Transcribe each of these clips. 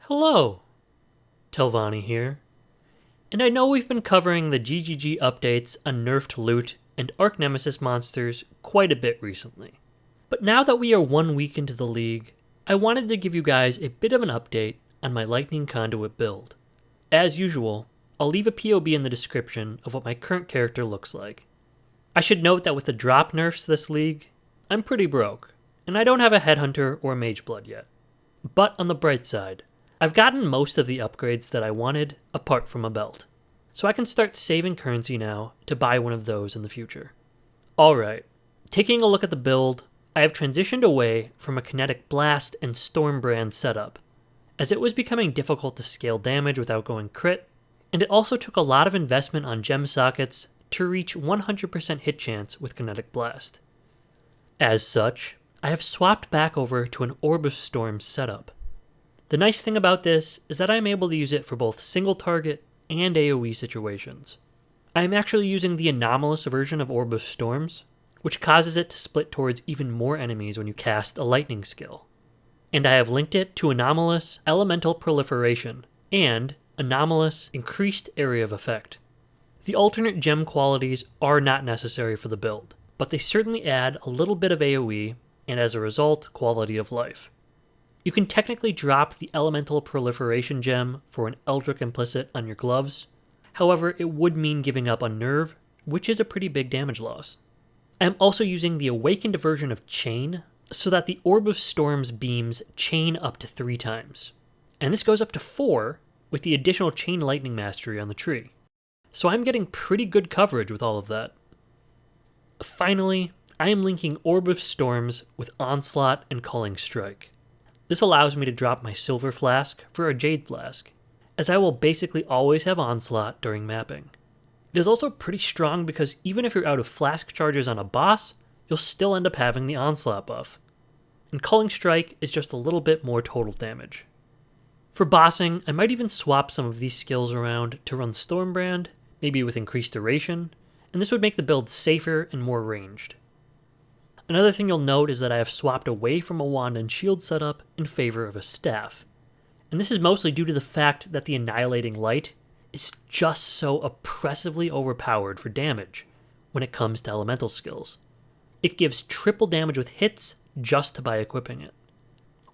Hello, Telvani here, and I know we've been covering the GGG updates on nerfed loot and Arch Nemesis monsters quite a bit recently. But now that we are 1 week into the league, I wanted to give you guys a bit of an update on my Lightning Conduit build. As usual, I'll leave a POB in the description of what my current character looks like. I should note that with the drop nerfs this league, I'm pretty broke, and I don't have a Headhunter or Mageblood yet. But on the bright side, I've gotten most of the upgrades that I wanted apart from a belt, so I can start saving currency now to buy one of those in the future. Alright, taking a look at the build, I have transitioned away from a Kinetic Blast and Stormbrand setup, as it was becoming difficult to scale damage without going crit, and it also took a lot of investment on gem sockets to reach 100% hit chance with Kinetic Blast. As such, I have swapped back over to an Orb of Storms setup. The nice thing about this is that I'm able to use it for both single target and AoE situations. I am actually using the anomalous version of Orb of Storms, which causes it to split towards even more enemies when you cast a lightning skill. And I have linked it to anomalous elemental proliferation and anomalous increased area of effect. The alternate gem qualities are not necessary for the build, but they certainly add a little bit of AoE and as a result, quality of life. You can technically drop the Elemental Proliferation gem for an Eldritch Implicit on your gloves, however it would mean giving up on Nerve, which is a pretty big damage loss. I am also using the Awakened version of Chain, so that the Orb of Storms beams chain up to 3 times, and this goes up to 4 with the additional Chain Lightning Mastery on the tree. So I'm getting pretty good coverage with all of that. Finally, I am linking Orb of Storms with Onslaught and Culling Strike. This allows me to drop my Silver Flask for a Jade Flask, as I will basically always have Onslaught during mapping. It is also pretty strong because even if you're out of Flask charges on a boss, you'll still end up having the Onslaught buff. And Culling Strike is just a little bit more total damage. For bossing, I might even swap some of these skills around to run Stormbrand, maybe with increased duration, and this would make the build safer and more ranged. Another thing you'll note is that I have swapped away from a wand and shield setup in favor of a staff. And this is mostly due to the fact that the Annihilating Light is just so oppressively overpowered for damage when it comes to elemental skills. It gives triple damage with hits just by equipping it.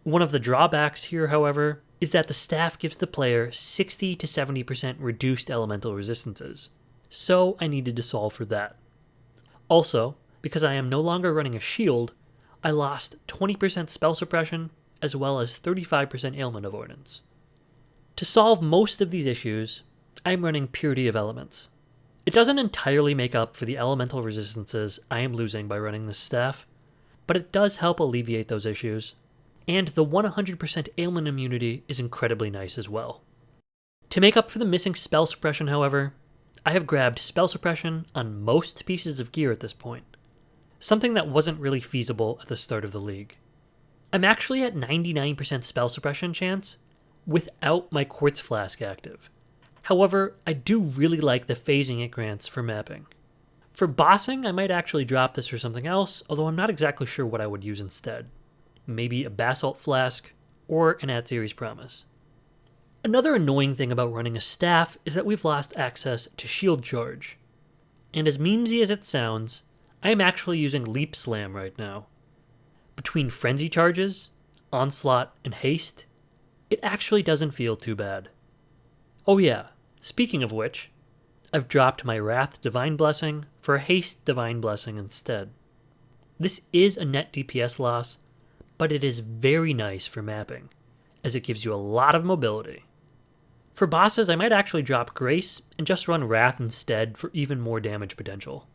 One of the drawbacks here, however, is that the staff gives the player 60 to 70% reduced elemental resistances, so I needed to solve for that. Also, because I am no longer running a shield, I lost 20% spell suppression as well as 35% ailment avoidance. To solve most of these issues, I am running Purity of Elements. It doesn't entirely make up for the elemental resistances I am losing by running this staff, but it does help alleviate those issues, and the 100% ailment immunity is incredibly nice as well. To make up for the missing spell suppression, however, I have grabbed spell suppression on most pieces of gear at this point, something that wasn't really feasible at the start of the league. I'm actually at 99% spell suppression chance without my Quartz Flask active. However, I do really like the phasing it grants for mapping. For bossing, I might actually drop this for something else, although I'm not exactly sure what I would use instead. Maybe a Basalt Flask or an At-Series Promise. Another annoying thing about running a staff is that we've lost access to Shield Charge. And as memesy as it sounds, I am actually using Leap Slam right now. Between Frenzy Charges, Onslaught, and Haste, it actually doesn't feel too bad. Oh yeah, speaking of which, I've dropped my Wrath Divine Blessing for a Haste Divine Blessing instead. This is a net DPS loss, but it is very nice for mapping, as it gives you a lot of mobility. For bosses, I might actually drop Grace and just run Wrath instead for even more damage potential.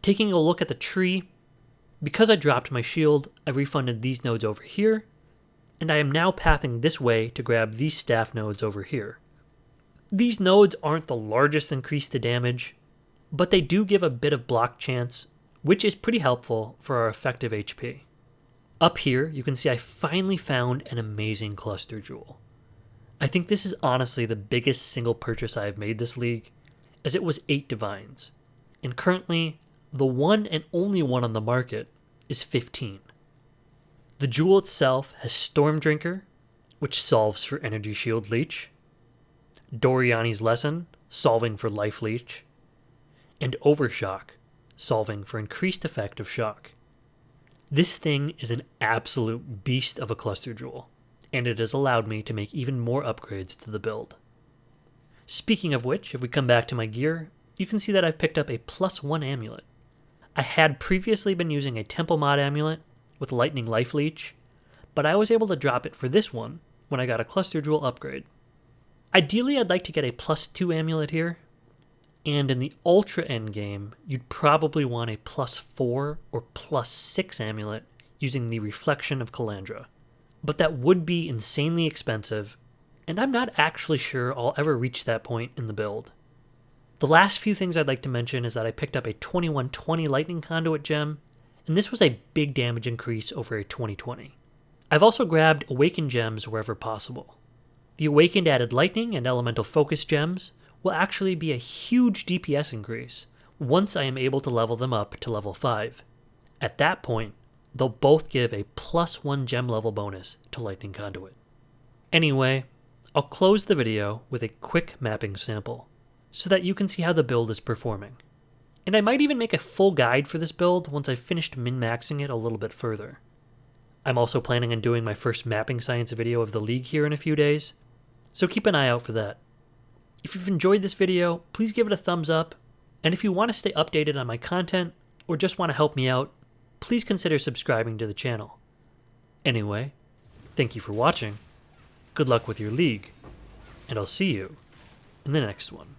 Taking a look at the tree, because I dropped my shield, I've refunded these nodes over here, and I am now pathing this way to grab these staff nodes over here. These nodes aren't the largest increase to damage, but they do give a bit of block chance, which is pretty helpful for our effective HP. Up here, you can see I finally found an amazing cluster jewel. I think this is honestly the biggest single purchase I have made this league, as it was 8 divines, and currently, the one and only one on the market is 15. The jewel itself has Storm Drinker, which solves for Energy Shield Leech, Doriani's Lesson, solving for Life Leech, and Overshock, solving for increased effect of shock. This thing is an absolute beast of a cluster jewel, and it has allowed me to make even more upgrades to the build. Speaking of which, if we come back to my gear, you can see that I've picked up a +1 amulet. I had previously been using a Temple Mod amulet with Lightning Life Leech, but I was able to drop it for this one when I got a cluster jewel upgrade. Ideally, I'd like to get a +2 amulet here, and in the Ultra endgame, you'd probably want a +4 or +6 amulet using the Reflection of Kalandra. But that would be insanely expensive, and I'm not actually sure I'll ever reach that point in the build. The last few things I'd like to mention is that I picked up a 2120 Lightning Conduit gem, and this was a big damage increase over a 2020. I've also grabbed Awakened gems wherever possible. The Awakened added Lightning and Elemental Focus gems will actually be a huge DPS increase once I am able to level them up to level 5. At that point, they'll both give a +1 gem level bonus to Lightning Conduit. Anyway, I'll close the video with a quick mapping sample so that you can see how the build is performing. And I might even make a full guide for this build once I've finished min-maxing it a little bit further. I'm also planning on doing my first mapping science video of the League here in a few days, so keep an eye out for that. If you've enjoyed this video, please give it a thumbs up, and if you want to stay updated on my content, or just want to help me out, please consider subscribing to the channel. Anyway, thank you for watching, good luck with your League, and I'll see you in the next one.